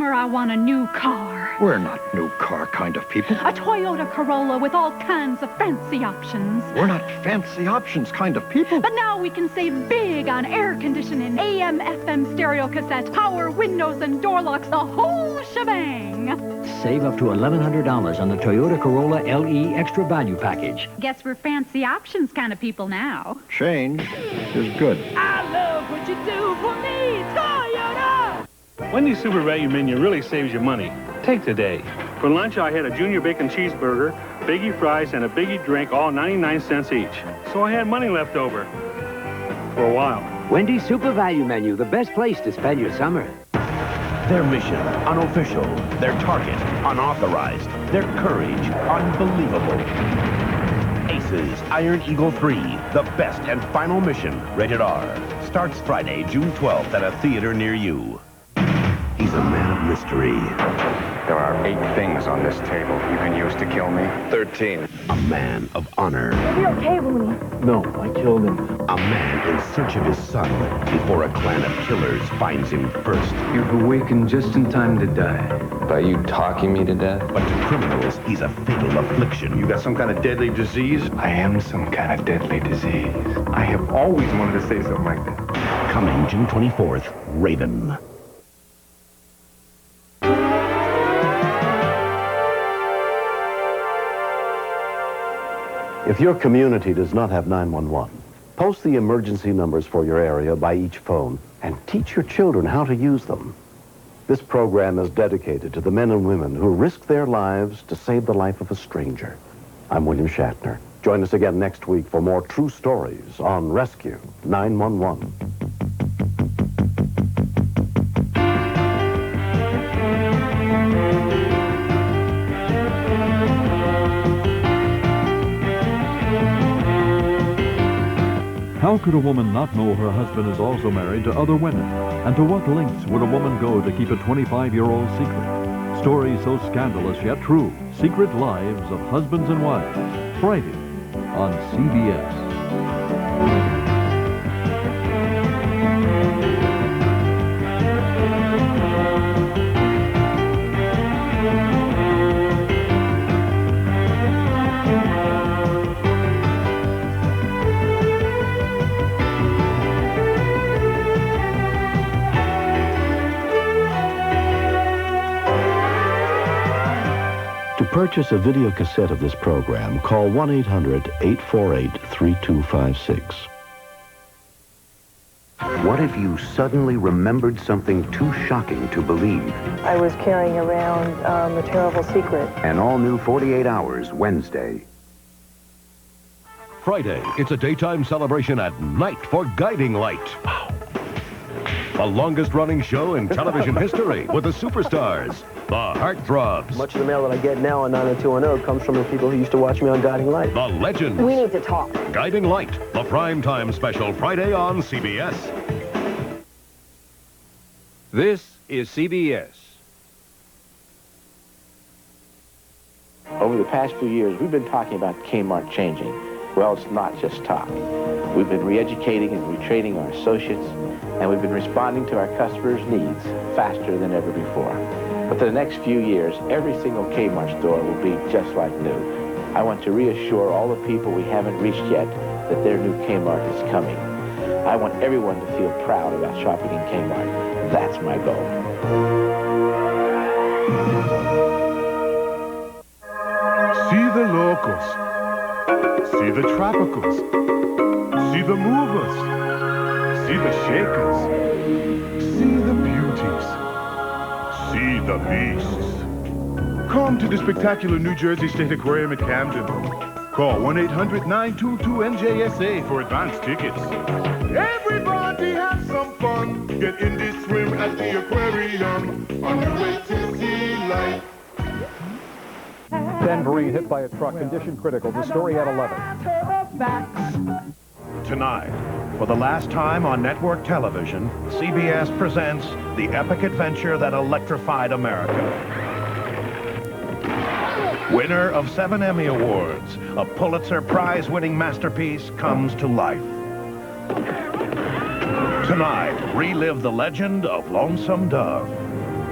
summer I want a new car. We're not new car kind of people. A Toyota Corolla with all kinds of fancy options. We're not fancy options kind of people. But now we can save big on air conditioning, AM, FM, stereo cassette, power, windows, and door locks, the whole shebang. Save up to $1,100 on the Toyota Corolla LE Extra Value Package. Guess we're fancy options kind of people now. Change is good. I love what you do for me, Toyota! Wendy's Super Value Menu really saves you money. Take today. For lunch, I had a Junior Bacon Cheeseburger, Biggie Fries, and a Biggie Drink, all 99 cents each. So I had money left over. For a while. Wendy's Super Value Menu, the best place to spend your summer. Their mission, unofficial. Their target, unauthorized. Their courage, unbelievable. Aces, Iron Eagle 3, the best and final mission, rated R. Starts Friday, June 12th at a theater near you. He's a man of mystery. There are 8 things on this table you can use to kill me. 13. A man of honor. Is he okay, Willie? No, I killed him. A man in search of his son before a clan of killers finds him first. You've awakened just in time to die. By you talking me to death? But to criminals, he's a fatal affliction. You got some kind of deadly disease? I am some kind of deadly disease. I have always wanted to say something like that. Coming June 24th, Raven. If your community does not have 911, post the emergency numbers for your area by each phone and teach your children how to use them. This program is dedicated to the men and women who risk their lives to save the life of a stranger. I'm William Shatner. Join us again next week for more true stories on Rescue 911. How could a woman not know her husband is also married to other women? And to what lengths would a woman go to keep a 25-year-old secret? Stories so scandalous yet true. Secret lives of husbands and wives. Friday on CBS. To purchase a video cassette of this program, call 1-800-848-3256. What if you suddenly remembered something too shocking to believe? I was carrying around a terrible secret. An all-new 48 Hours, Wednesday. Friday, it's a daytime celebration at night for Guiding Light. Wow. The longest-running show in television history with the superstars, the heartthrobs. Much of the mail that I get now on 90210 comes from the people who used to watch me on Guiding Light. The legends. We need to talk. Guiding Light, the primetime special, Friday on CBS. This is CBS. Over the past few years, we've been talking about Kmart changing. Well, it's not just talk. We've been re-educating and retraining our associates, and we've been responding to our customers' needs faster than ever before. But for the next few years, every single Kmart store will be just like new. I want to reassure all the people we haven't reached yet that their new Kmart is coming. I want everyone to feel proud about shopping in Kmart. That's my goal. See the locals. See the tropicals. See the movers. See the shakers. See the beauties. See the beasts. Come to the spectacular New Jersey State Aquarium at Camden. Call 1-800-922-NJSA for advance tickets. Everybody have some fun. Get in this swim at the aquarium. On your way to see life. Denverine hit by a truck, condition critical. The story at 11. Tonight, for the last time on network television, CBS presents the epic adventure that electrified America. Winner of 7 Emmy Awards, a Pulitzer Prize-winning masterpiece comes to life. Tonight, relive the legend of Lonesome Dove.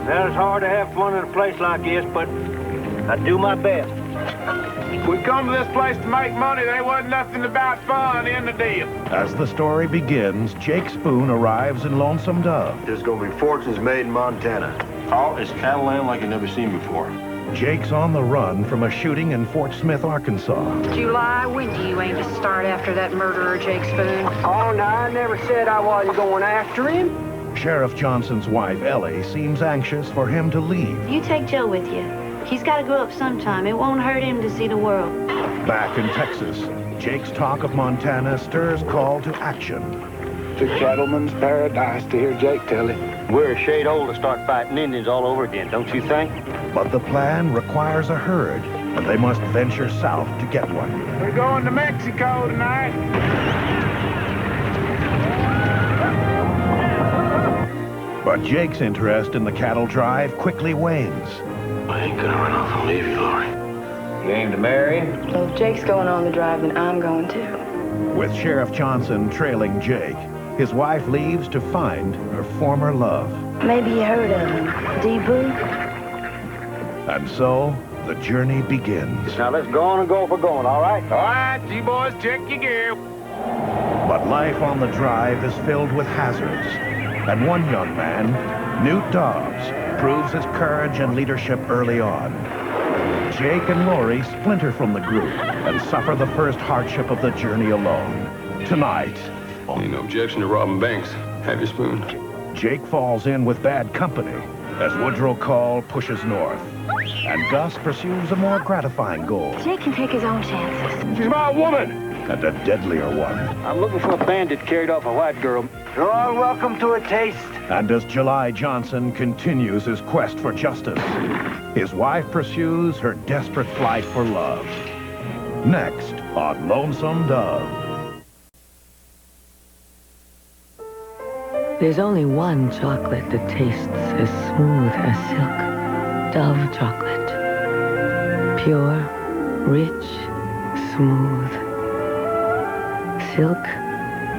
Well, it's hard to have fun in a place like this, but I do my best. We come to this place to make money. There wasn't nothing about fun in the deal. As the story begins, Jake Spoon arrives in Lonesome Dove. There's gonna be fortunes made in Montana. All is cattle land like you've never seen before. Jake's on the run from a shooting in Fort Smith, Arkansas. July, when do you aim to start after that murderer, Jake Spoon? Oh, no, I never said I wasn't going after him. Sheriff Johnson's wife, Ellie, seems anxious for him to leave. You take Joe with you. He's got to grow up sometime. It won't hurt him to see the world. Back in Texas, Jake's talk of Montana stirs call to action. It's a cattleman's paradise to hear Jake tell it. We're a shade old to start fighting Indians all over again, don't you think? But the plan requires a herd, and they must venture south to get one. We're going to Mexico tonight. But Jake's interest in the cattle drive quickly wanes. I ain't gonna run off and leave you, Lori. Game to marry? Well, if Jake's going on the drive, then I'm going too. With Sheriff Johnson trailing Jake, his wife leaves to find her former love. Maybe you heard of him. D-Boo? And so, the journey begins. Now let's go on and go for going, all right? All right, G-boys, check your gear. But life on the drive is filled with hazards. And one young man, Newt Dobbs, proves his courage and leadership early on. Jake and Lori splinter from the group and suffer the first hardship of the journey alone. Tonight... Ain't no objection to robbing banks. Have your spoon. Jake falls in with bad company as Woodrow Call pushes north. And Gus pursues a more gratifying goal. Jake can take his own chances. She's my woman! And a deadlier one. I'm looking for a bandit carried off a white girl. You're all welcome to a taste. And as July Johnson continues his quest for justice, his wife pursues her desperate flight for love. Next on Lonesome Dove. There's only one chocolate that tastes as smooth as silk. Dove chocolate. Pure, rich, smooth. Silk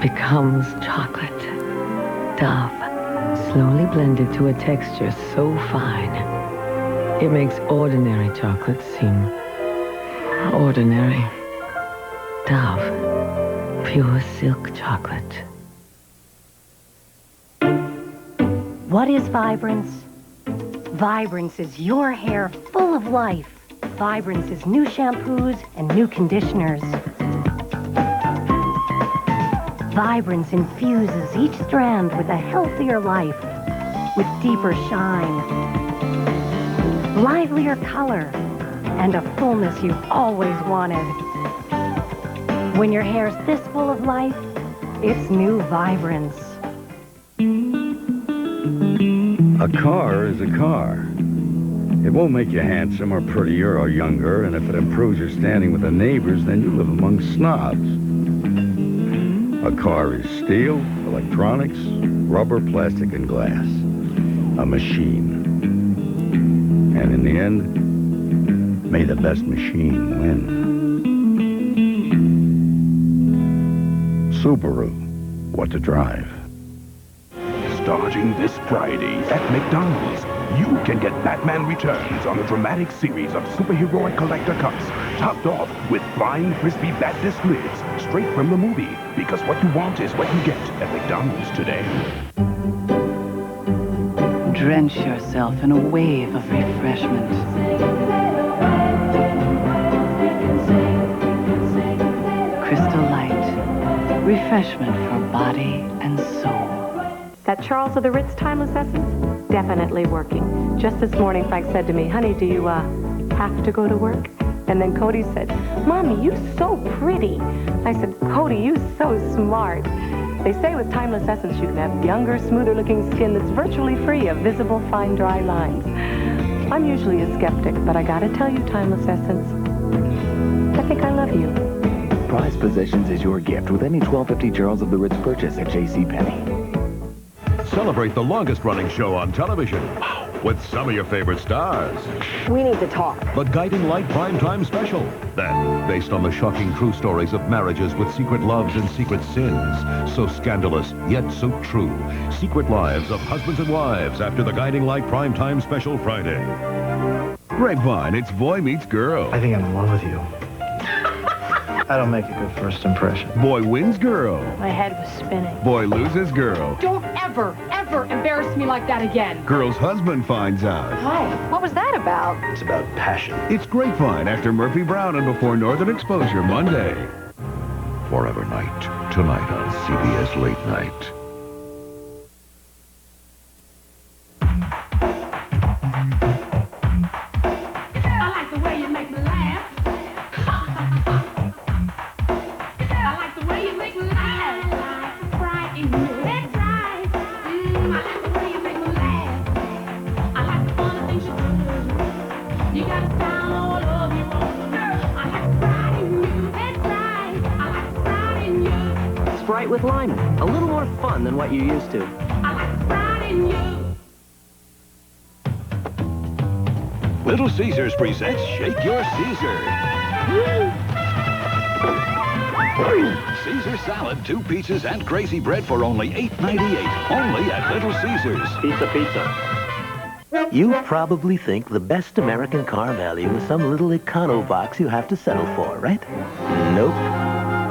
becomes chocolate. Dove, slowly blended to a texture so fine, it makes ordinary chocolate seem ordinary. Dove, pure silk chocolate. What is Vibrance? Vibrance is your hair full of life. Vibrance is new shampoos and new conditioners. Vibrance infuses each strand with a healthier life, with deeper shine, livelier color, and a fullness you've always wanted. When your hair's this full of life, it's new Vibrance. A car is a car. It won't make you handsome or prettier or younger, and if it improves your standing with the neighbors, then you live among snobs. A car is steel, electronics, rubber, plastic, and glass. A machine. And in the end, may the best machine win. Subaru. What to drive. Starting this Friday at McDonald's, you can get Batman Returns on a dramatic series of superheroic collector cuts, topped off with flying crispy bat disc lids straight from the movie. Because what you want is what you get at McDonald's today. Drench yourself in a wave of refreshment. Crystal Light. Refreshment for body and soul. That Charles of the Ritz Timeless Essence? Definitely working. Just this morning, Frank said to me, honey, do you, have to go to work? And then Cody said, Mommy, you so pretty. I said, Cody, you so smart. They say with Timeless Essence, you can have younger, smoother-looking skin that's virtually free of visible, fine, dry lines. I'm usually a skeptic, but I gotta tell you, Timeless Essence, I think I love you. Prize Possessions is your gift with any $12.50 Charles of the Ritz purchase at JCPenney. Celebrate the longest-running show on television. with some of your favorite stars. We need to talk. The Guiding Light Primetime Special. Then, based on the shocking true stories of marriages with secret loves and secret sins. So scandalous, yet so true. Secret lives of husbands and wives after the Guiding Light Primetime Special Friday. Grapevine, it's boy meets girl. I think I'm in love with you. I don't make a good first impression. Boy wins girl. My head was spinning. Boy loses girl. Don't ever embarrass me like that again. Girl's husband finds out. Hi. What was that about? It's about passion. It's Grapevine after Murphy Brown and before Northern Exposure Monday. Forever Night, tonight on CBS Late Night. I like the way you make me laugh. I like the way you make me laugh. Like Sprite in you. That's right. I like the way you make me laugh. I like the funny things you do. You got a style all over your own. I like Sprite in you. That's right. I like Sprite in you. Sprite with lime. A little more fun than what you're used to. I like Sprite in you. Little Caesars presents Shake Your Caesar. Caesar salad, 2 pizzas, and crazy bread for only $8.98. Only at Little Caesars. Pizza. You probably think the best American car value is some little econo box you have to settle for, right? Nope.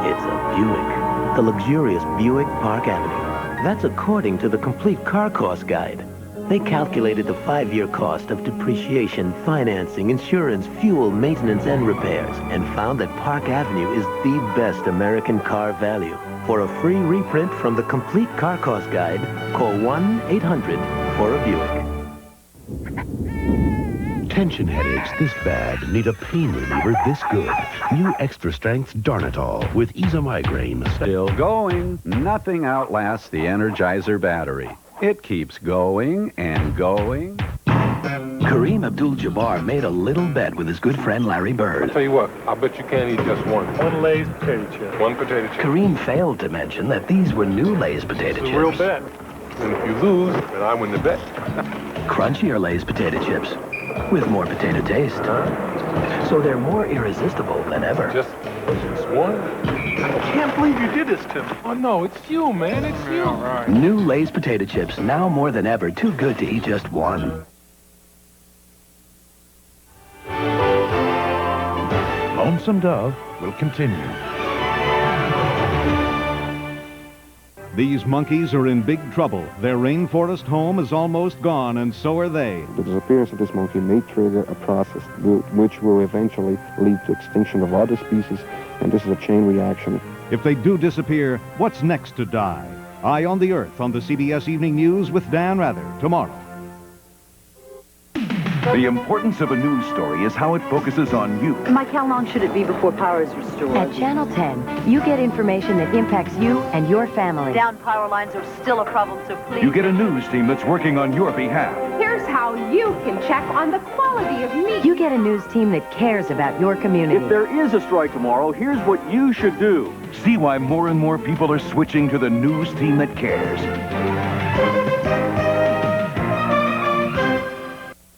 It's a Buick. The luxurious Buick Park Avenue. That's according to the Complete Car Cost Guide. They calculated the 5-year cost of depreciation, financing, insurance, fuel, maintenance, and repairs, and found that Park Avenue is the best American car value. For a free reprint from the Complete Car Cost Guide, call 1-800-4-BUICK. Tension headaches this bad need a pain reliever this good. New extra strength Darnitol with Ease Migraine. Still going. Nothing outlasts the Energizer battery. It keeps going and going. Kareem Abdul-Jabbar made a little bet with his good friend Larry Bird. I'll tell you what, I bet you can't eat just one. One Lay's potato chip. One potato chip. Kareem failed to mention that these were new Lay's potato chips. It's a real bet. And if you lose, then I win the bet. Crunchier Lay's potato chips with more potato taste. So they're more irresistible than ever. Just one? I can't believe you did this to me. Oh, no, it's you, man. It's you. All right. New Lay's potato chips, now more than ever, too good to eat just one. Lonesome Dove will continue. These monkeys are in big trouble. Their rainforest home is almost gone, and so are they. The disappearance of this monkey may trigger a process which will eventually lead to extinction of other species, and this is a chain reaction. If they do disappear, what's next to die? Eye on the Earth on the CBS Evening News with Dan Rather tomorrow. The importance of a news story is how it focuses on you. Mike, how long should it be before power is restored? At Channel 10, you get information that impacts you and your family. Down power lines are still a problem, so please... You get a news team that's working on your behalf. Here's how you can check on the quality of meat. You get a news team that cares about your community. If there is a strike tomorrow, here's what you should do. See why more and more people are switching to the news team that cares.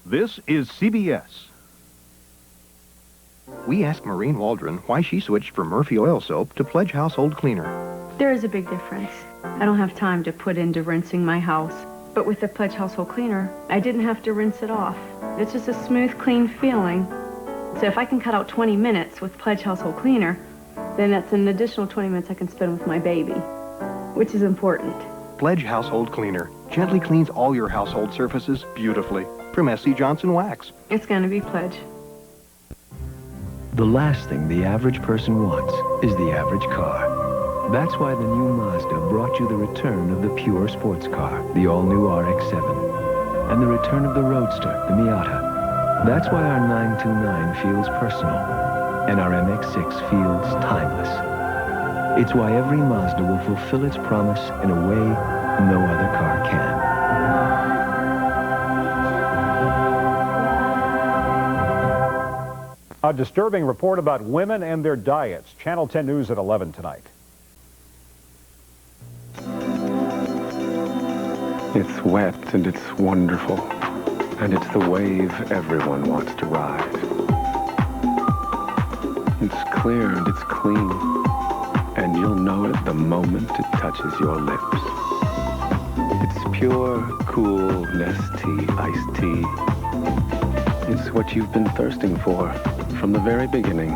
This is CBS. We asked Maureen Waldron why she switched from Murphy oil soap to Pledge household cleaner. There is a big difference. I don't have time to put into rinsing my house. But with the Pledge household cleaner, I didn't have to rinse it off. It's just a smooth, clean feeling. So if I can cut out 20 minutes with Pledge household cleaner, then that's an additional 20 minutes I can spend with my baby, which is important. Pledge household cleaner gently cleans all your household surfaces beautifully. From S.C. Johnson Wax. It's going to be Pledge. The last thing the average person wants is the average car. That's why the new Mazda brought you the return of the pure sports car, the all-new RX-7, and the return of the Roadster, the Miata. That's why our 929 feels personal, and our MX-6 feels timeless. It's why every Mazda will fulfill its promise in a way no other car can. A disturbing report about women and their diets. Channel 10 News at 11 tonight. It's wet and it's wonderful. And it's the wave everyone wants to ride. It's clear and it's clean. And you'll know it the moment it touches your lips. It's pure, cool Nestea iced tea. It's what you've been thirsting for from the very beginning.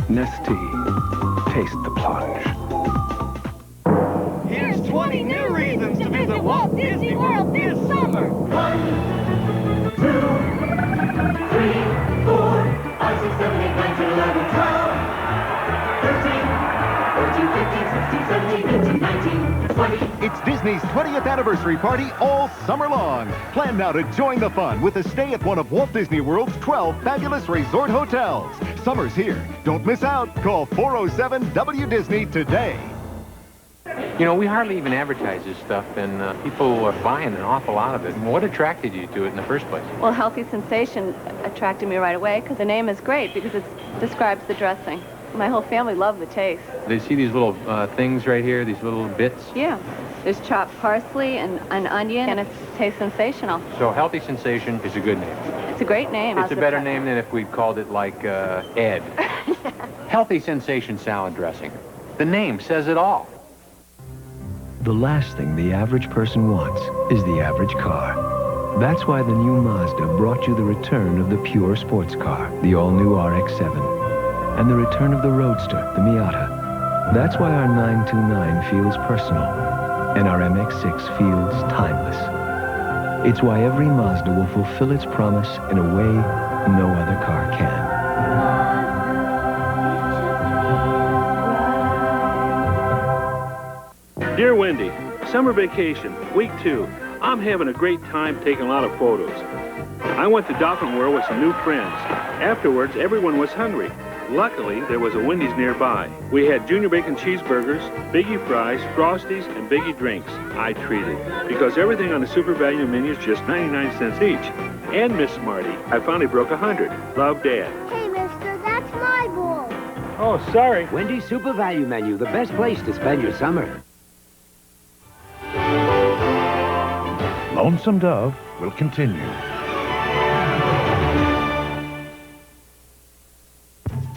Nestea. Taste the plunge. Here's 20 new reasons to visit Walt Disney World this summer. 1, 2, 3, 4, 5, 6, 7, 8, 9, 10, 11, 12, 13, 14, 15, 16, 17, 18, 19, 20. It's Disney's 20th anniversary party all summer long. Plan now to join the fun with a stay at one of Walt Disney World's 12 fabulous resort hotels. Summer's here. Don't miss out. Call 407-WDisney today. You know, we hardly even advertise this stuff, and people are buying an awful lot of it. What attracted you to it in the first place? Well, Healthy Sensation attracted me right away because the name is great because it describes the dressing. My whole family loved the taste. They see these little things right here, these little bits. Yeah. There's chopped parsley and an onion, and it tastes sensational. So Healthy Sensation is a good name. It's a great name. It's a better name than if we'd called it like Ed. Healthy Sensation salad dressing. The name says it all. The last thing the average person wants is the average car. That's why the new Mazda brought you the return of the pure sports car, the all-new RX-7, and the return of the Roadster, the Miata. That's why our 929 feels personal, and our MX-6 feels timeless. It's why every Mazda will fulfill its promise in a way no other car can. Dear Wendy, summer vacation, week 2. I'm having a great time taking a lot of photos. I went to Dolphin World with some new friends. Afterwards, everyone was hungry. Luckily, there was a Wendy's nearby. We had junior bacon cheeseburgers, Biggie fries, Frosties, and Biggie drinks. I treated, because everything on the super value menu is just 99 cents each. And Miss Smarty, I finally broke 100. Love, Dad. Hey, mister, that's my ball. Oh, sorry. Wendy's super value menu, the best place to spend your summer. Lonesome Dove will continue.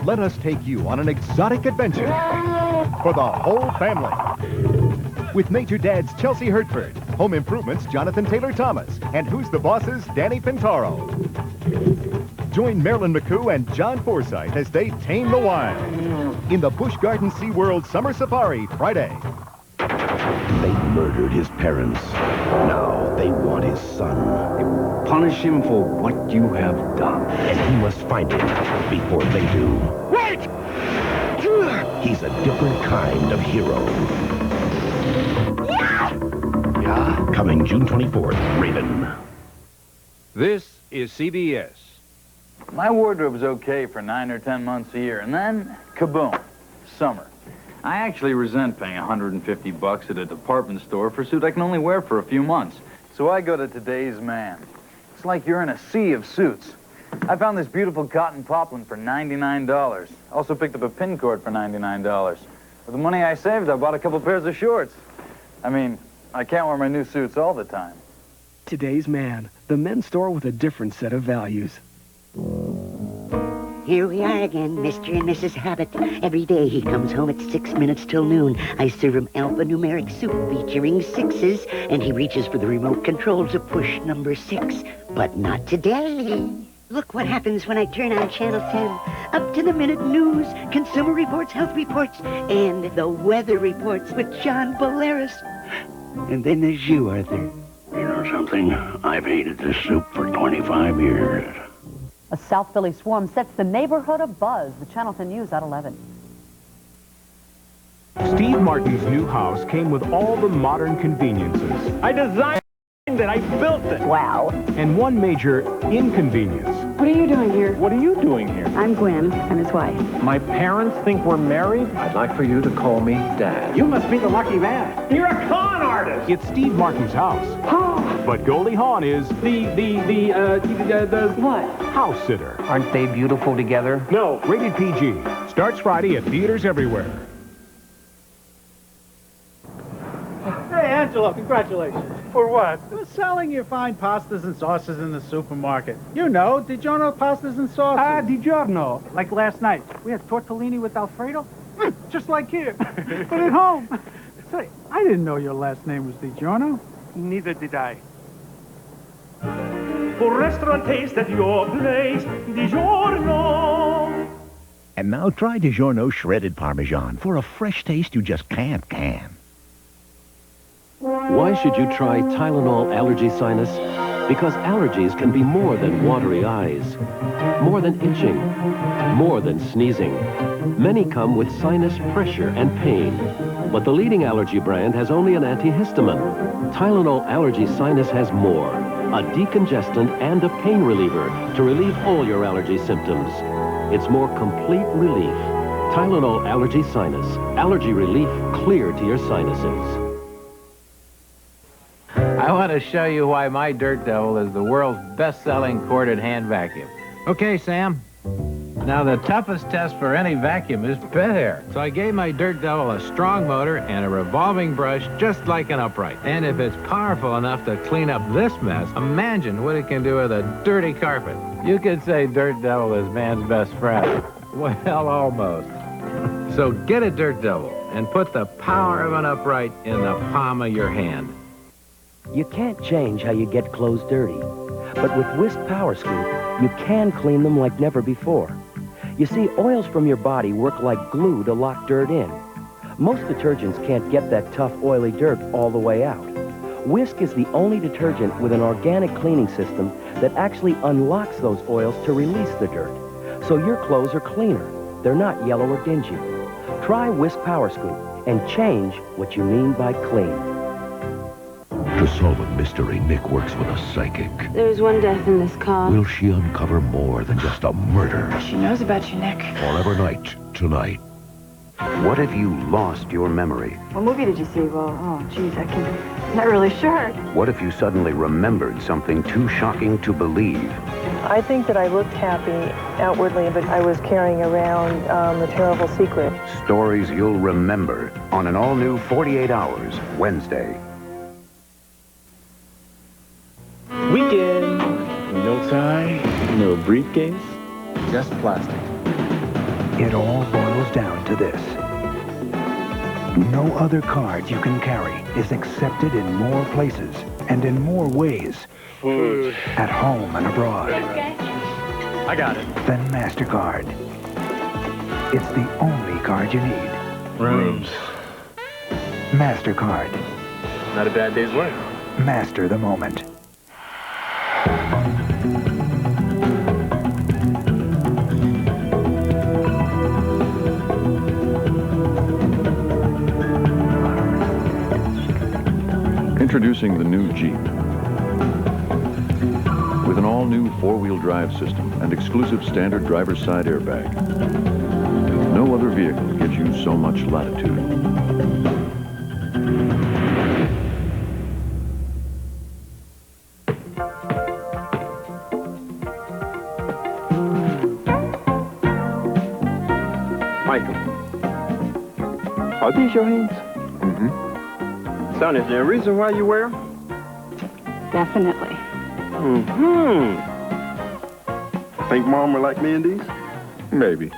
Let us take you on an exotic adventure for the whole family. With Major Dad's Chelsea Hertford, Home Improvement's Jonathan Taylor Thomas, and Who's the Boss's Danny Pintaro. Join Marilyn McCoo and John Forsythe as they tame the wild in the Busch Garden SeaWorld Summer Safari Friday. They murdered his parents. Now they want his son. They will punish him for what you have done. And he must find him before they do. Wait! He's a different kind of hero. Yeah? Coming June 24th, Raven. This is CBS. My wardrobe's okay for 9 or 10 months a year, and then, kaboom, summer. I actually resent paying $150 at a department store for a suit I can only wear for a few months. So I go to Today's Man. It's like you're in a sea of suits. I found this beautiful cotton poplin for $99. Also picked up a pin cord for $99. With the money I saved, I bought a couple pairs of shorts. I mean, I can't wear my new suits all the time. Today's Man, the men's store with a different set of values. Here we are again, Mr. and Mrs. Habit. Every day he comes home at 6 minutes till noon. I serve him alphanumeric soup featuring 6s, and he reaches for the remote control to push number 6. But not today. Look what happens when I turn on Channel 10. Up-to-the-minute news, consumer reports, health reports, and the weather reports with John Bolaris. And then there's you, Arthur. You know something? I've hated this soup for 25 years. A South Philly swarm sets the neighborhood abuzz. The Channel 10 News at 11. Steve Martin's new house came with all the modern conveniences. I designed it. I built it. Wow. And one major inconvenience. What are you doing here? What are you doing here? I'm Gwen. I'm his wife. My parents think we're married? I'd like for you to call me Dad. You must be the lucky man. You're a con artist. It's Steve Martin's house. But Goldie Hawn is the what? House sitter. Aren't they beautiful together? No, rated PG. Starts Friday at theaters everywhere. Hey, Angelo, congratulations. For what? For selling your fine pastas and sauces in the supermarket. You know, DiGiorno pastas and sauces. Ah, DiGiorno. Like last night. We had tortellini with Alfredo. Just like here. But at home. Say, I didn't know your last name was DiGiorno. Neither did I. For restaurant taste at your place, DiGiorno. And now try DiGiorno shredded Parmesan for a fresh taste you just can't can. Why should you try Tylenol Allergy Sinus? Because allergies can be more than watery eyes, more than itching, more than sneezing. Many come with sinus pressure and pain. But the leading allergy brand has only an antihistamine. Tylenol Allergy Sinus has more. A decongestant and a pain reliever to relieve all your allergy symptoms. It's more complete relief. Tylenol Allergy Sinus. Allergy relief clear to your sinuses. I want to show you why my Dirt Devil is the world's best-selling corded hand vacuum. Okay, Sam. Now, the toughest test for any vacuum is pit hair. So I gave my Dirt Devil a strong motor and a revolving brush just like an upright. And if it's powerful enough to clean up this mess, imagine what it can do with a dirty carpet. You could say Dirt Devil is man's best friend. Well, almost. So get a Dirt Devil and put the power of an upright in the palm of your hand. You can't change how you get clothes dirty. But with Whisk Power Scoop, you can clean them like never before. You see, oils from your body work like glue to lock dirt in. Most detergents can't get that tough, oily dirt all the way out. Whisk is the only detergent with an organic cleaning system that actually unlocks those oils to release the dirt. So your clothes are cleaner. They're not yellow or dingy. Try Whisk Power Scoop and change what you mean by clean. To solve a mystery, Nick works with a psychic. There's one death in this car. Will she uncover more than just a murder? She knows about you, Nick. Forever Night, tonight. What if you lost your memory? What movie did you see? Well, oh, geez, I'm not really sure. What if you suddenly remembered something too shocking to believe? I think that I looked happy outwardly, but I was carrying around a terrible secret. Stories you'll remember on an all-new 48 Hours, Wednesday. Weekend. No tie, no briefcase, just plastic. It all boils down to this. No other card you can carry is accepted in more places and in more ways. Food. At home and abroad. I got it. Than MasterCard. It's the only card you need. Rooms. MasterCard. Not a bad day's work. Master the moment. Introducing the new Jeep. With an all-new four-wheel drive system and exclusive standard driver's side airbag. No other vehicle gives you so much latitude. Michael, are these your hands? Mm-hmm. Son, is there a reason why you wear them? Definitely. Mm-hmm. Think Mom would like me in these? Maybe.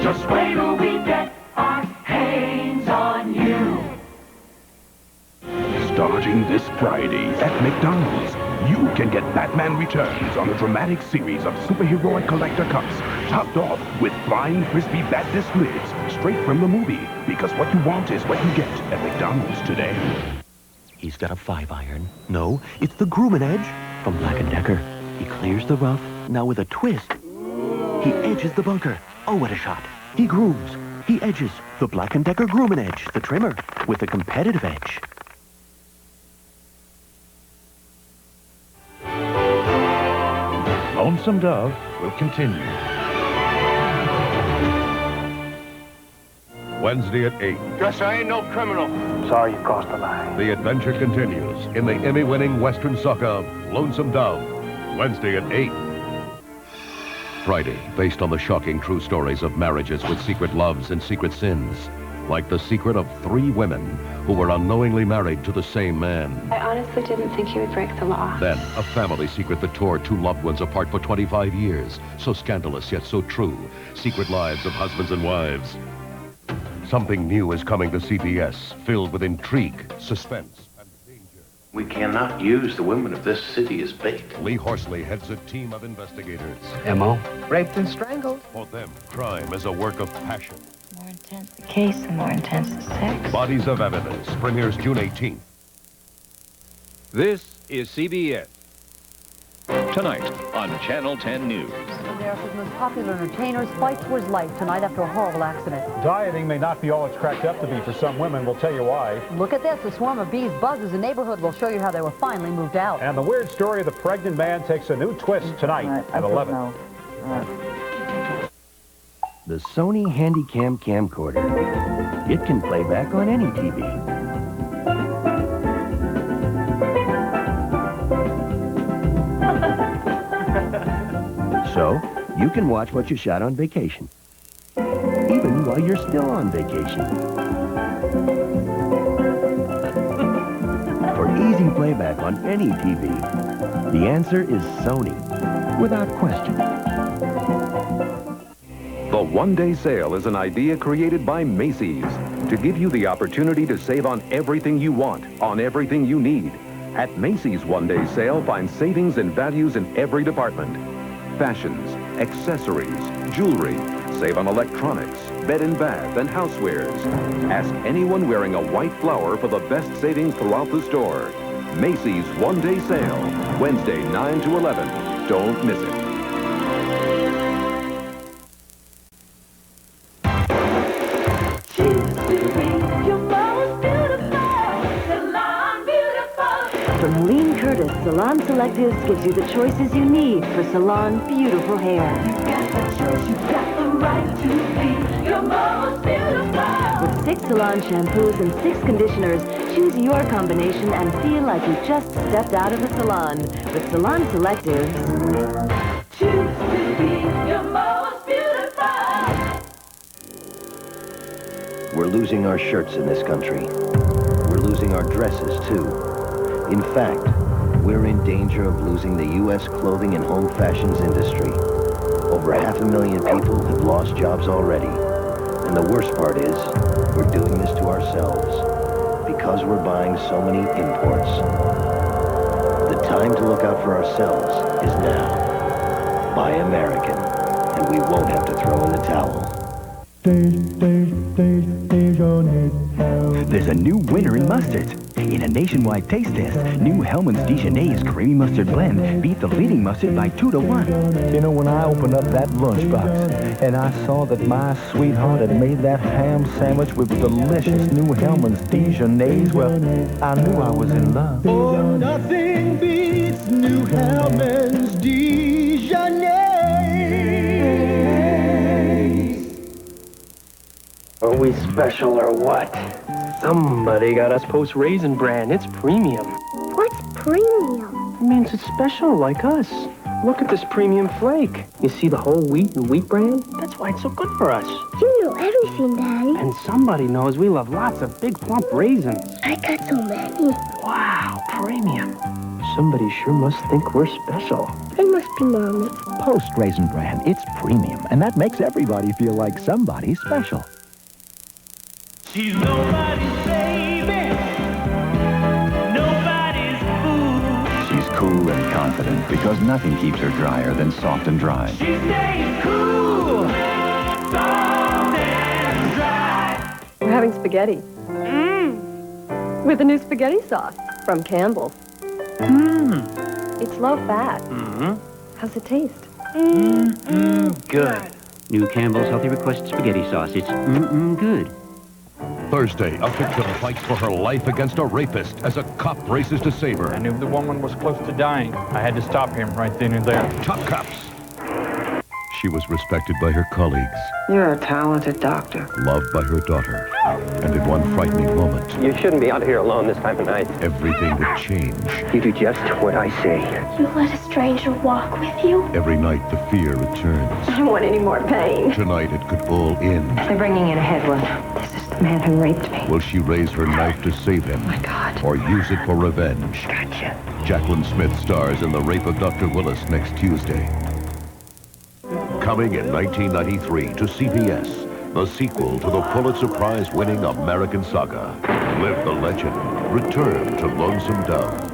Just wait till we get our hands on you. Starting this Friday at McDonald's, you can get Batman Returns on a dramatic series of superheroic collector cups, topped off with flying crispy bat disc lids straight from the movie. Because what you want is what you get at McDonald's today. He's got a 5-iron. No, it's the Groomin' Edge from Black & Decker. He clears the rough, now with a twist. He edges the bunker. Oh, what a shot. He grooms. He edges. The Black & Decker Groomin' Edge, the trimmer, with a competitive edge. Lonesome Dove will continue. Wednesday at 8. Guess I ain't no criminal. Sorry you crossed the line. The adventure continues in the Emmy-winning Western sock of Lonesome Dove. Wednesday at 8. Friday, based on the shocking true stories of marriages with secret loves and secret sins. like the secret of 3 women who were unknowingly married to the same man. I honestly didn't think he would break the law. Then, a family secret that tore 2 loved ones apart for 25 years. So scandalous, yet so true. Secret lives of husbands and wives. Something new is coming to CBS, filled with intrigue, suspense, and danger. We cannot use the women of this city as bait. Lee Horsley heads a team of investigators. M.O.? Raped and strangled. For them, crime is a work of passion. The more intense the case, the more intense the sex. Bodies of Evidence premieres June 18th. This is CBS. Tonight on Channel 10 News. America's most popular entertainers fight for his life tonight after a horrible accident. Dieting may not be all it's cracked up to be for some women. We'll tell you why. Look at this. A swarm of bees buzzes the neighborhood. We'll show you how they were finally moved out. And the weird story of the pregnant man takes a new twist tonight at 11. The Sony Handycam camcorder. It can play back on any TV. So, you can watch what you shot on vacation, even while you're still on vacation. For easy playback on any TV, the answer is Sony, without question. The one-day sale is an idea created by Macy's to give you the opportunity to save on everything you want, on everything you need. At Macy's one-day sale, find savings and values in every department. Fashions, accessories, jewelry, save on electronics, bed and bath, and housewares. Ask anyone wearing a white flower for the best savings throughout the store. Macy's one-day sale, Wednesday 9 to 11. Don't miss it. From Lean Curtis, Salon Selectives gives you the choices you need for salon beautiful hair. You got the choice, you got the right to be your most beautiful. With 6 salon shampoos and 6 conditioners, choose your combination and feel like you just stepped out of the salon. With Salon Selectives, choose to be your most beautiful. We're losing our shirts in this country. We're losing our dresses, too. In fact, we're in danger of losing the U.S. clothing and home fashions industry. Over 500,000 people have lost jobs already. And the worst part is, we're doing this to ourselves because we're buying so many imports. The time to look out for ourselves is now. Buy American, and we won't have to throw in the towel. There's a new winner in mustards. In a nationwide taste test, new Hellmann's Dijonnaise Creamy Mustard Blend beat the leading mustard by 2 to 1. You know, when I opened up that lunchbox and I saw that my sweetheart had made that ham sandwich with delicious new Hellmann's Dijonnaise, well, I knew I was in love. Oh, nothing beats new Hellmann's Dijonnaise. Are we special or what? Somebody got us Post Raisin Bran. It's premium. What's premium? It means it's special, like us. Look at this premium flake. You see the whole wheat and wheat bran? That's why it's so good for us. You know everything, Daddy. And somebody knows we love lots of big, plump raisins. I got so many. Wow, premium. Somebody sure must think we're special. It must be Mommy. Post Raisin Bran, it's premium, and that makes everybody feel like somebody's special. She's nobody's baby, nobody's fool. She's cool and confident because nothing keeps her drier than soft and dry. She stays cool, soft and dry. We're having spaghetti. With a new spaghetti sauce from Campbell's. It's low fat. How's it taste? Good. New Campbell's Healthy Request Spaghetti Sauce. It's good. Thursday, a victim fights for her life against a rapist as a cop races to save her. I knew the woman was close to dying. I had to stop him right then and there. Top cops. She was respected by her colleagues, You're a talented doctor. loved by her daughter, and in one frightening moment, You shouldn't be out here alone this time of night. everything would change. You do just what I say. You let a stranger walk with you? Every night, the fear returns. I don't want any more pain. Tonight, it could all end. They're bringing in a head wound. This is Man who raped me. Will she raise her knife to save him? Oh my God. Or use it for revenge? Gotcha. Jacqueline Smith stars in The Rape of Dr. Willis next Tuesday. Coming in 1993 to CBS, the sequel to the Pulitzer Prize-winning American saga. Live the legend. Return to Lonesome Dove.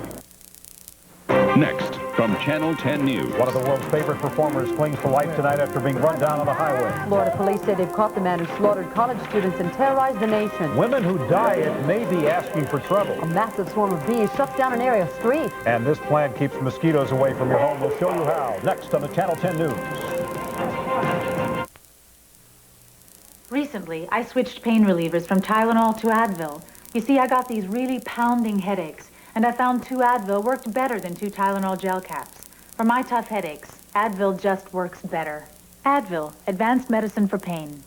Next, from Channel 10 News. One of the world's favorite performers clings to life tonight after being run down on the highway. Florida police say they've caught the man who slaughtered college students and terrorized the nation. Women who diet may be asking for trouble. A massive swarm of bees shuts down an area of street. And this plant keeps mosquitoes away from your home. We'll show you how. Next on the Channel 10 News. Recently, I switched pain relievers from Tylenol to Advil. You see, I got these really pounding headaches, and I found 2 Advil worked better than 2 Tylenol gel caps. For my tough headaches, Advil just works better. Advil, advanced medicine for pain.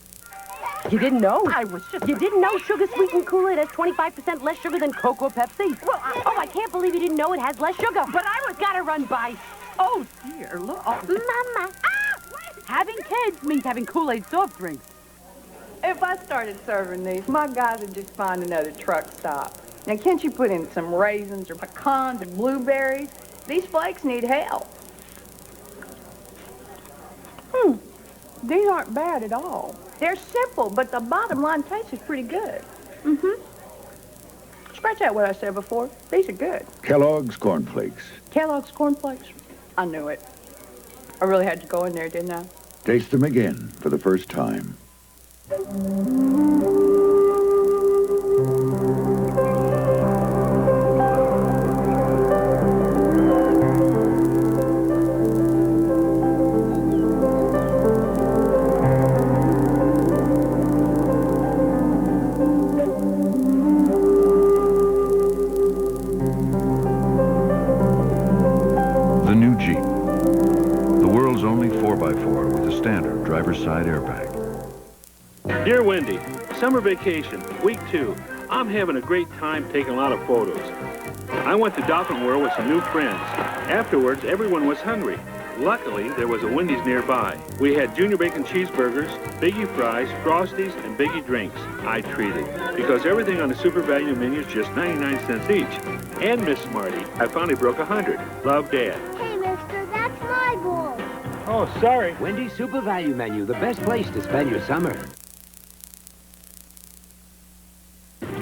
You didn't know? You didn't know sugar-sweetened Kool-Aid has 25% less sugar than Coke or Pepsi? Well, I can't believe you didn't know it has less sugar. But I was gotta run by. Oh, dear, look. Oh. Mama. Having kids means having Kool-Aid soft drinks. If I started serving these, my guys would just find another truck stop. Now, can't you put in some raisins or pecans and blueberries? These flakes need help. These aren't bad at all. They're simple, but the bottom line taste is pretty good. Scratch out what I said before. These are good. Kellogg's Corn Flakes. Kellogg's Corn Flakes? I knew it. I really had to go in there, didn't I? Taste them again for the first time. The new Jeep. The world's only 4x4 with a standard driver's side airbag. Dear Wendy, summer vacation, week 2. I'm having a great time taking a lot of photos. I went to Dolphin World with some new friends. Afterwards, everyone was hungry. Luckily, there was a Wendy's nearby. We had junior bacon cheeseburgers, Biggie fries, Frosties, and Biggie drinks. I treated, because everything on the super value menu is just 99 cents each. And Miss Smarty, I finally broke 100. Love, Dad. Hey, mister, that's my ball. Oh, sorry. Wendy's super value menu, the best place to spend your summer.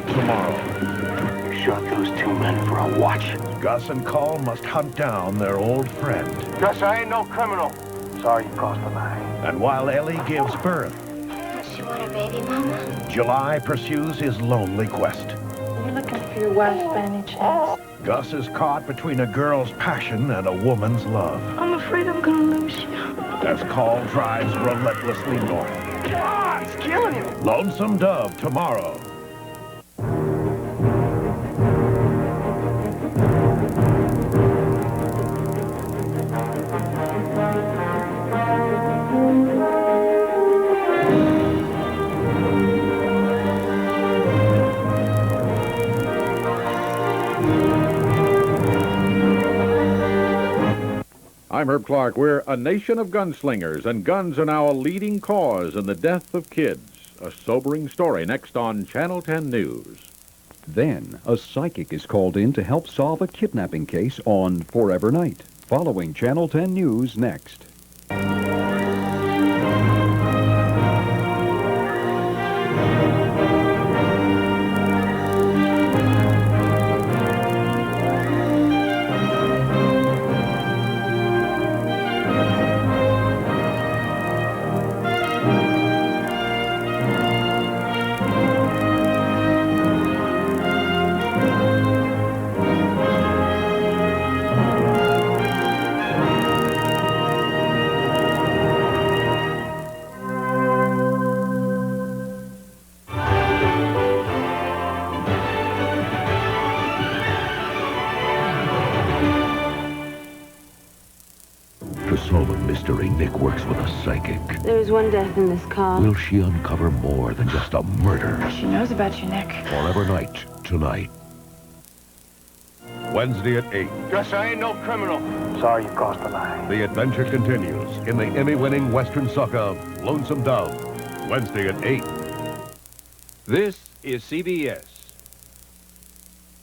Tomorrow, you shot those 2 men for a watch. Gus and Call must hunt down their old friend. Gus, I ain't no criminal. Sorry you crossed the line. And while Ellie gives birth, Does she want a baby, Mama? July pursues his lonely quest. You're looking for your wife by any chance? Gus is caught between a girl's passion and a woman's love. I'm afraid I'm gonna lose you. As Call drives relentlessly north. God, it's killing him. Lonesome Dove tomorrow. I'm Herb Clark. We're a nation of gunslingers, and guns are now a leading cause in the death of kids. A sobering story next on Channel 10 News. Then, a psychic is called in to help solve a kidnapping case on Forever Night. Following Channel 10 News next. To solve a mystery, Nick works with a psychic. There's one death in this car. Will she uncover more than just a murder? She knows about you, Nick. Forever Night, tonight. Wednesday at 8. Gus, I ain't no criminal. Sorry you crossed the line. The adventure continues in the Emmy-winning Western saga, Lonesome Dove. Wednesday at 8. This is CBS.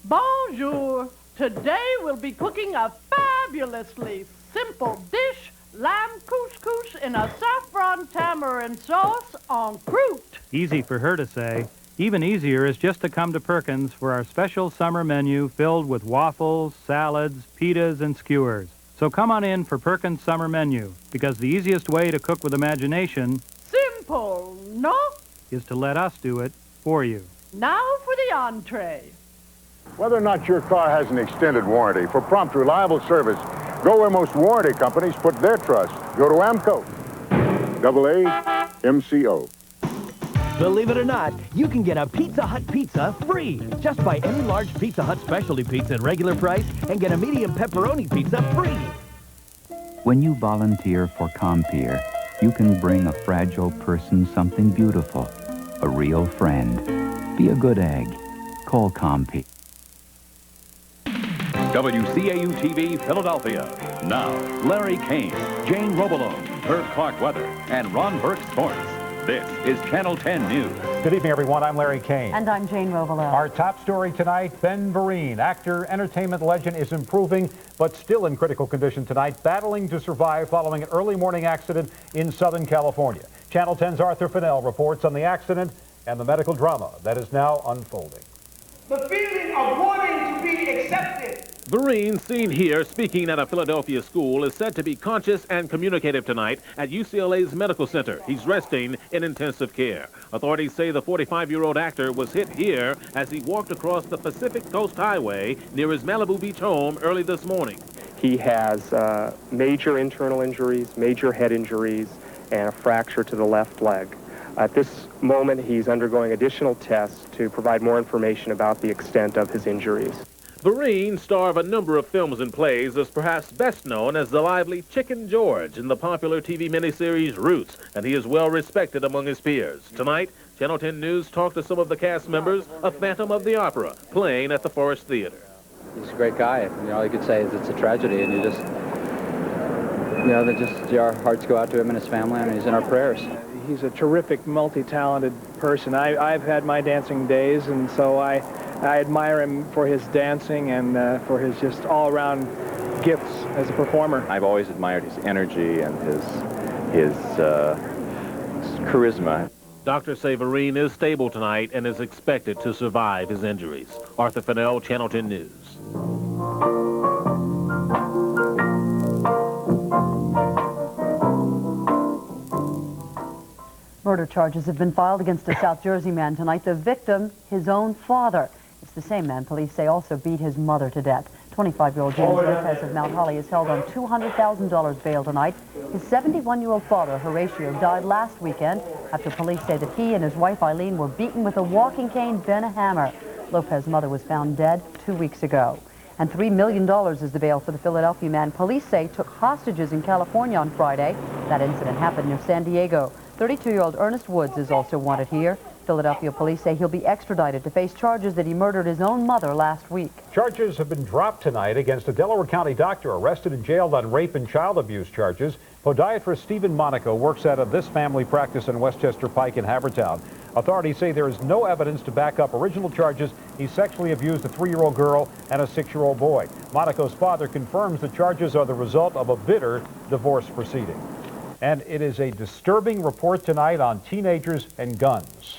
Bonjour. Today we'll be cooking a fabulously simple dish, lamb couscous in a saffron tamarind sauce en croûte. Easy for her to say. Even easier is just to come to Perkins for our special summer menu filled with waffles, salads, pitas, and skewers. So come on in for Perkins' summer menu, because the easiest way to cook with imagination Simple, no? is to let us do it for you. Now for the entree. Whether or not your car has an extended warranty, for prompt, reliable service, go where most warranty companies put their trust. Go to AMCO. AAMCO. Believe it or not, you can get a Pizza Hut pizza free. Just buy any large Pizza Hut specialty pizza at regular price and get a medium pepperoni pizza free. When you volunteer for Compeer, you can bring a fragile person something beautiful, a real friend. Be a good egg. Call Compeer. WCAU-TV Philadelphia. Now, Larry Kane, Jane Robolone, Herb Clark Weather, and Ron Burke Sports. This is Channel 10 News. Good evening, everyone. I'm Larry Kane. And I'm Jane Robolone. Our top story tonight, Ben Vereen, actor, entertainment legend, is improving, but still in critical condition tonight, battling to survive following an early morning accident in Southern California. Channel 10's Arthur Fennell reports on the accident and the medical drama that is now unfolding. The feeling of wanting to be accepted. Vereen, seen here speaking at a Philadelphia school, is said to be conscious and communicative tonight at UCLA's medical center. He's resting in intensive care. Authorities say the 45-year-old actor was hit here as he walked across the Pacific Coast Highway near his Malibu Beach home early this morning. He has major internal injuries, major head injuries, and a fracture to the left leg. At this moment, he's undergoing additional tests to provide more information about the extent of his injuries. Vereen, star of a number of films and plays, is perhaps best known as the lively Chicken George in the popular TV miniseries Roots, and he is well respected among his peers. Tonight, Channel 10 News talked to some of the cast members of Phantom of the Opera, playing at the Forest Theater. He's a great guy. You know, all you could say is it's a tragedy, and our hearts go out to him and his family, and he's in our prayers. He's a terrific, multi-talented person. I've had my dancing days, and so I admire him for his dancing and for his just all-around gifts as a performer. I've always admired his energy and his charisma. Doctors say Vereen is stable tonight and is expected to survive his injuries. Arthur Fennell, Channel 10 News. Murder charges have been filed against a South Jersey man tonight. The victim, his own father. It's the same man police say also beat his mother to death. 25-year-old James Lopez of Mount Holly is held on $200,000 bail tonight. His 71-year-old father, Horatio, died last weekend after police say that he and his wife Eileen were beaten with a walking cane, then a hammer. Lopez's mother was found dead 2 weeks ago. And $3 million is the bail for the Philadelphia man police say took hostages in California on Friday. That incident happened near San Diego. 32-year-old Ernest Woods is also wanted here. Philadelphia police say he'll be extradited to face charges that he murdered his own mother last week. Charges have been dropped tonight against a Delaware County doctor arrested and jailed on rape and child abuse charges. Podiatrist Stephen Monaco works out of this family practice in Westchester Pike in Havertown. Authorities say there is no evidence to back up original charges. He sexually abused a 3-year-old girl and a 6-year-old boy. Monaco's father confirms the charges are the result of a bitter divorce proceeding. And it is a disturbing report tonight on teenagers and guns.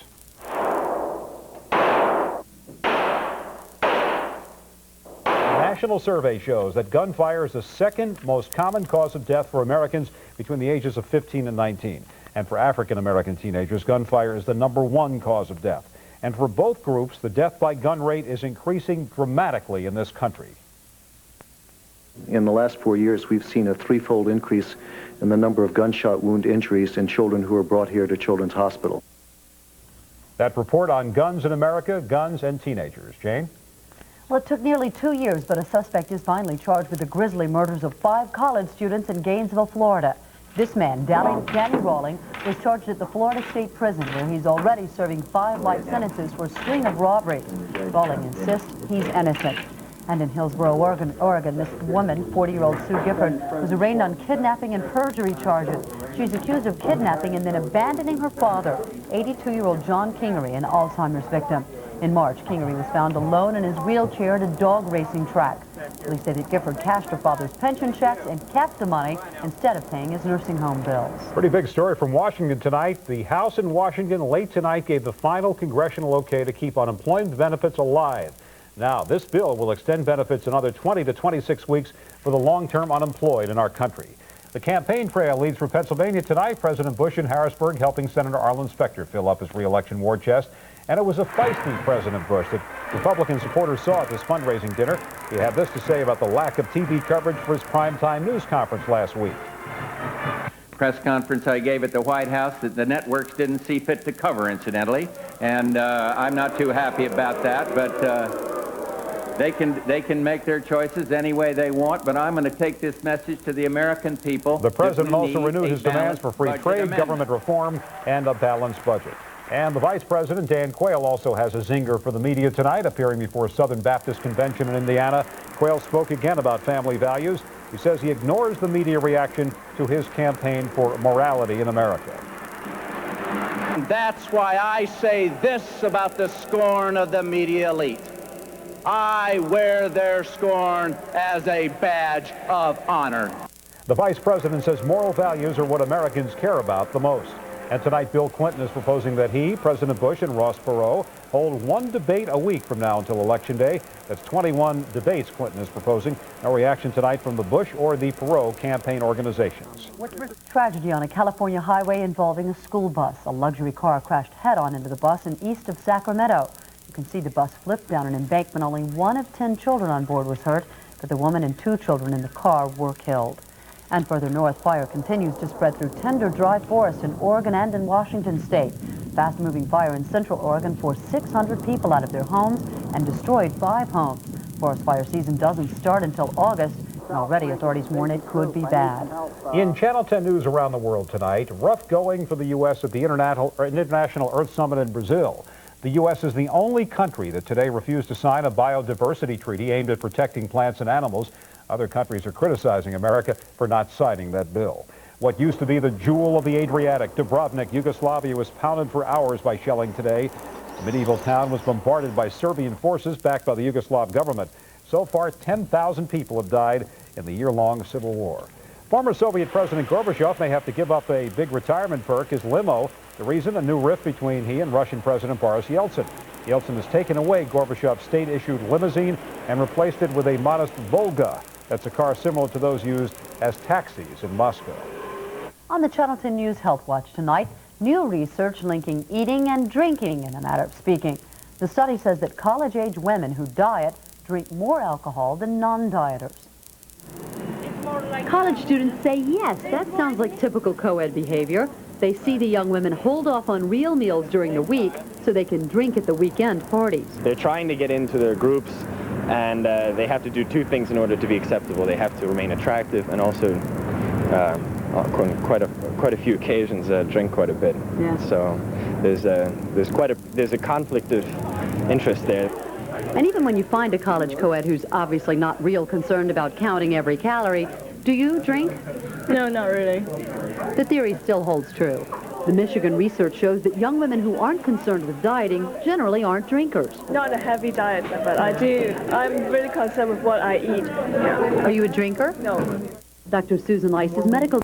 A national survey shows that gunfire is the second most common cause of death for Americans between the ages of 15 and 19. And for African-American teenagers, gunfire is the #1 cause of death. And for both groups, the death by gun rate is increasing dramatically in this country. In the last 4 years, we've seen a threefold increase in the number of gunshot wound injuries in children who are brought here to Children's Hospital. That report on guns in America, guns and teenagers. Jane? Well, it took nearly 2 years, but a suspect is finally charged with the grisly murders of 5 college students in Gainesville, Florida. This man, Danny Rawling, was charged at the Florida State Prison, where he's already serving 5 life sentences for a string of robberies. Rawling insists he's innocent. And in Hillsborough, Oregon, this woman, 40-year-old Sue Gifford, was arraigned on kidnapping and perjury charges. She's accused of kidnapping and then abandoning her father, 82-year-old John Kingery, an Alzheimer's victim. In March, Kingery was found alone in his wheelchair at a dog racing track. Police say that Gifford cashed her father's pension checks and kept the money instead of paying his nursing home bills. Pretty big story from Washington tonight. The House in Washington late tonight gave the final congressional okay to keep unemployment benefits alive. Now, this bill will extend benefits another 20 to 26 weeks for the long-term unemployed in our country. The campaign trail leads for Pennsylvania tonight. President Bush in Harrisburg helping Senator Arlen Specter fill up his re-election war chest. And it was a feisty President Bush that Republican supporters saw at this fundraising dinner. He had this to say about the lack of TV coverage for his primetime news conference last week. Press conference I gave at the White House that the networks didn't see fit to cover, incidentally. And I'm not too happy about that, but they can make their choices any way they want, but I'm going to take this message to the American people. The president also renewed his demands for free trade, government reform, and a balanced budget. And the Vice President, Dan Quayle, also has a zinger for the media tonight, appearing before Southern Baptist Convention in Indiana. Quayle spoke again about family values. He says he ignores the media reaction to his campaign for morality in America. That's why I say this about the scorn of the media elite. I wear their scorn as a badge of honor. The Vice President says moral values are what Americans care about the most. And tonight, Bill Clinton is proposing that he, President Bush, and Ross Perot hold one debate a week from now until Election Day. That's 21 debates Clinton is proposing. No reaction tonight from the Bush or the Perot campaign organizations. Tragedy on a California highway involving a school bus. A luxury car crashed head-on into the bus east of Sacramento. You can see the bus flip down an embankment. Only 1 of 10 children on board was hurt, but the woman and 2 children in the car were killed. And further north, fire continues to spread through tender, dry forest in Oregon and in Washington state. Fast-moving fire in central Oregon forced 600 people out of their homes and destroyed 5 homes. Forest fire season doesn't start until August, and already authorities warn it could be bad. In Channel 10 News around the world tonight, rough going for the U.S. at the International Earth Summit in Brazil. The U.S. is the only country that today refused to sign a biodiversity treaty aimed at protecting plants and animals. Other countries are criticizing America for not signing that bill. What used to be the jewel of the Adriatic, Dubrovnik, Yugoslavia, was pounded for hours by shelling today. The medieval town was bombarded by Serbian forces backed by the Yugoslav government. So far, 10,000 people have died in the year-long civil war. Former Soviet President Gorbachev may have to give up a big retirement perk, his limo. The reason, a new rift between he and Russian President Boris Yeltsin. Yeltsin has taken away Gorbachev's state-issued limousine and replaced it with a modest Volga. That's a car similar to those used as taxis in Moscow. On the Channel 10 News Health Watch tonight, new research linking eating and drinking in a matter of speaking. The study says that college-age women who diet drink more alcohol than non-dieters. College students say yes, that sounds like typical co-ed behavior. They see the young women hold off on real meals during the week so they can drink at the weekend parties. They're trying to get into their groups, and they have to do 2 things in order to be acceptable. They have to remain attractive and also, on quite a few occasions, drink quite a bit. Yeah. So there's a conflict of interest there. And even when you find a college co-ed who's obviously not real concerned about counting every calorie, do you drink? No, not really. The theory still holds true. The Michigan research shows that young women who aren't concerned with dieting generally aren't drinkers. Not a heavy diet, but I'm really concerned with what I eat. Are you a drinker? No. Dr. Susan Lice is medical